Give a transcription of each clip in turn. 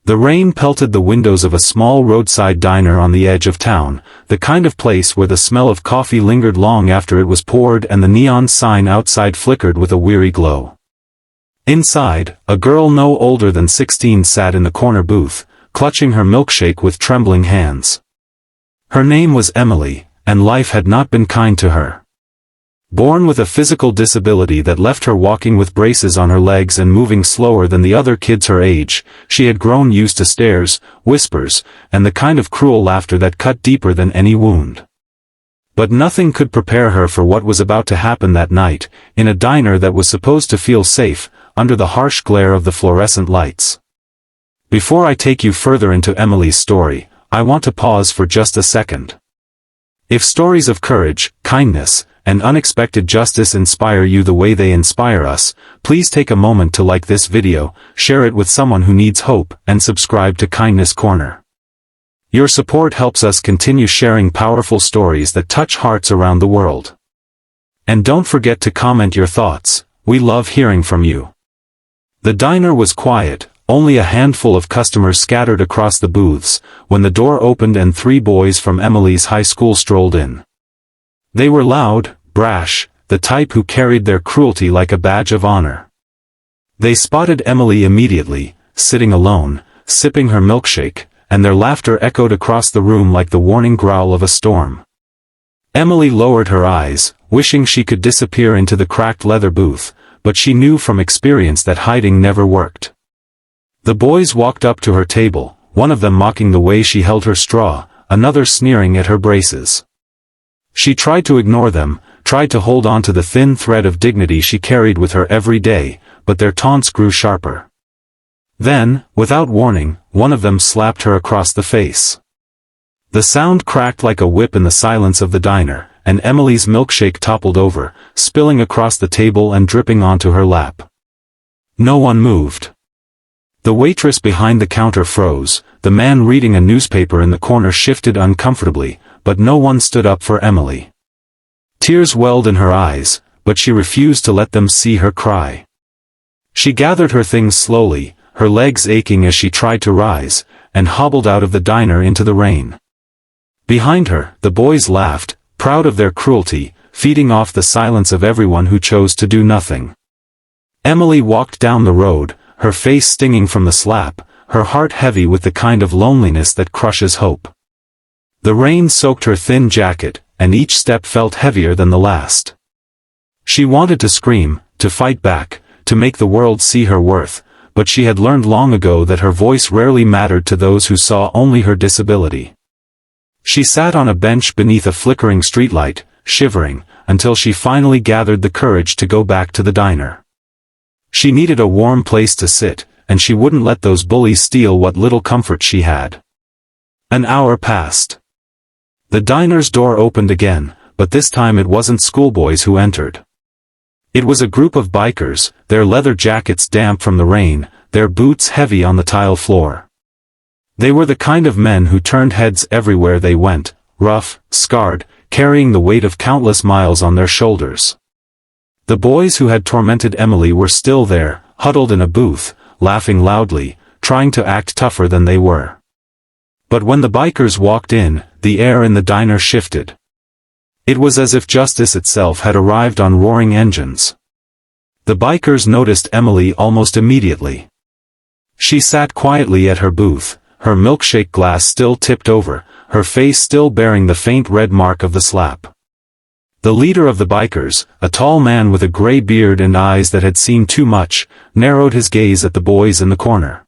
The rain pelted the windows of a small roadside diner on the edge of town, the kind of place where the smell of coffee lingered long after it was poured and the neon sign outside flickered with a weary glow. Inside, a girl no older than 16 sat in the corner booth, clutching her milkshake with trembling hands. Her name was Emily, and life had not been kind to her. Born with a physical disability that left her walking with braces on her legs and moving slower than the other kids her age, she had grown used to stares, whispers, and the kind of cruel laughter that cut deeper than any wound. But nothing could prepare her for what was about to happen that night, in a diner that was supposed to feel safe, under the harsh glare of the fluorescent lights. Before I take you further into Emily's story, I want to pause for just a second. If stories of courage, kindness, and unexpected justice inspire you the way they inspire us, please take a moment to like this video, share it with someone who needs hope, and subscribe to Kindness Corner. Your support helps us continue sharing powerful stories that touch hearts around the world. And don't forget to comment your thoughts, we love hearing from you. The diner was quiet, only a handful of customers scattered across the booths, when the door opened and 3 boys from Emily's high school strolled in. They were loud, brash, the type who carried their cruelty like a badge of honor. They spotted Emily immediately, sitting alone, sipping her milkshake, and their laughter echoed across the room like the warning growl of a storm. Emily lowered her eyes, wishing she could disappear into the cracked leather booth, but she knew from experience that hiding never worked. The boys walked up to her table, one of them mocking the way she held her straw, another sneering at her braces. She tried to ignore them, tried to hold on to the thin thread of dignity she carried with her every day, but their taunts grew sharper. Then, without warning, one of them slapped her across the face. The sound cracked like a whip in the silence of the diner, and Emily's milkshake toppled over, spilling across the table and dripping onto her lap. No one moved. The waitress behind the counter froze, the man reading a newspaper in the corner shifted uncomfortably, but no one stood up for Emily. Tears welled in her eyes, but she refused to let them see her cry. She gathered her things slowly, her legs aching as she tried to rise, and hobbled out of the diner into the rain. Behind her, the boys laughed, proud of their cruelty, feeding off the silence of everyone who chose to do nothing. Emily walked down the road, her face stinging from the slap, her heart heavy with the kind of loneliness that crushes hope. The rain soaked her thin jacket, and each step felt heavier than the last. She wanted to scream, to fight back, to make the world see her worth, but she had learned long ago that her voice rarely mattered to those who saw only her disability. She sat on a bench beneath a flickering streetlight, shivering, until she finally gathered the courage to go back to the diner. She needed a warm place to sit, and she wouldn't let those bullies steal what little comfort she had. An hour passed. The diner's door opened again, but this time it wasn't schoolboys who entered. It was a group of bikers, their leather jackets damp from the rain, their boots heavy on the tile floor. They were the kind of men who turned heads everywhere they went, rough, scarred, carrying the weight of countless miles on their shoulders. The boys who had tormented Emily were still there, huddled in a booth, laughing loudly, trying to act tougher than they were. But when the bikers walked in, the air in the diner shifted. It was as if justice itself had arrived on roaring engines. The bikers noticed Emily almost immediately. She sat quietly at her booth, her milkshake glass still tipped over, her face still bearing the faint red mark of the slap. The leader of the bikers, a tall man with a gray beard and eyes that had seen too much, narrowed his gaze at the boys in the corner.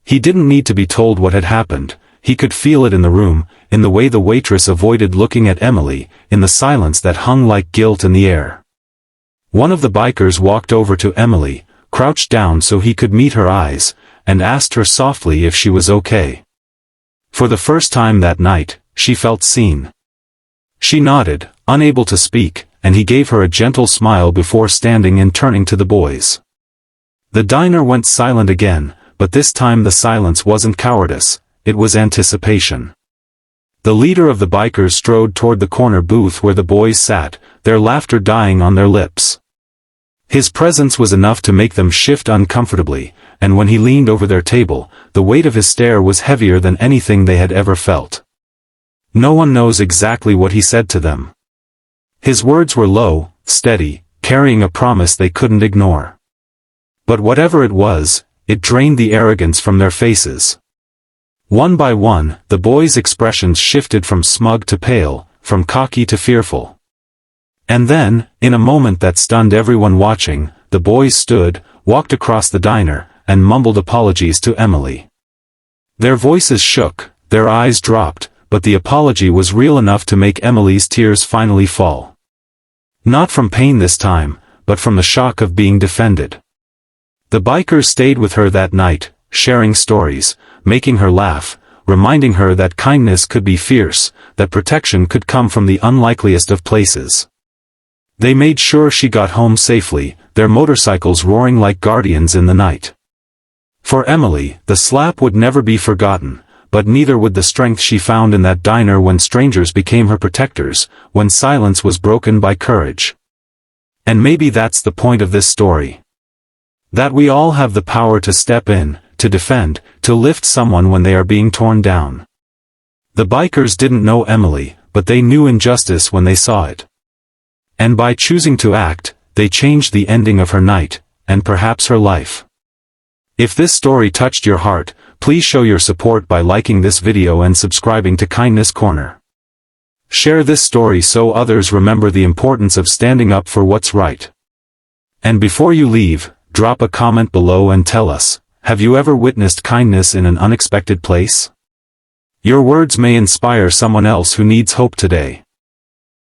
He didn't need to be told what had happened, he could feel it in the room, in the way the waitress avoided looking at Emily, in the silence that hung like guilt in the air. One of the bikers walked over to Emily, crouched down so he could meet her eyes, and asked her softly if she was okay. For the first time that night, she felt seen. She nodded, unable to speak, and he gave her a gentle smile before standing and turning to the boys. The diner went silent again, but this time the silence wasn't cowardice, it was anticipation. The leader of the bikers strode toward the corner booth where the boys sat, their laughter dying on their lips. His presence was enough to make them shift uncomfortably, and when he leaned over their table, the weight of his stare was heavier than anything they had ever felt. No one knows exactly what he said to them. His words were low, steady, carrying a promise they couldn't ignore. But whatever it was, it drained the arrogance from their faces. One by one, the boys' expressions shifted from smug to pale, from cocky to fearful. And then, in a moment that stunned everyone watching, the boys stood, walked across the diner, and mumbled apologies to Emily. Their voices shook, their eyes dropped, but the apology was real enough to make Emily's tears finally fall. Not from pain this time, but from the shock of being defended. The bikers stayed with her that night, sharing stories, making her laugh, reminding her that kindness could be fierce, that protection could come from the unlikeliest of places. They made sure she got home safely, their motorcycles roaring like guardians in the night. For Emily, the slap would never be forgotten, but neither would the strength she found in that diner when strangers became her protectors, when silence was broken by courage. And maybe that's the point of this story. That we all have the power to step in, to defend, to lift someone when they are being torn down. The bikers didn't know Emily, but they knew injustice when they saw it. And by choosing to act, they changed the ending of her night, and perhaps her life. If this story touched your heart, please show your support by liking this video and subscribing to Kindness Corner. Share this story so others remember the importance of standing up for what's right. And before you leave, drop a comment below and tell us, have you ever witnessed kindness in an unexpected place? Your words may inspire someone else who needs hope today.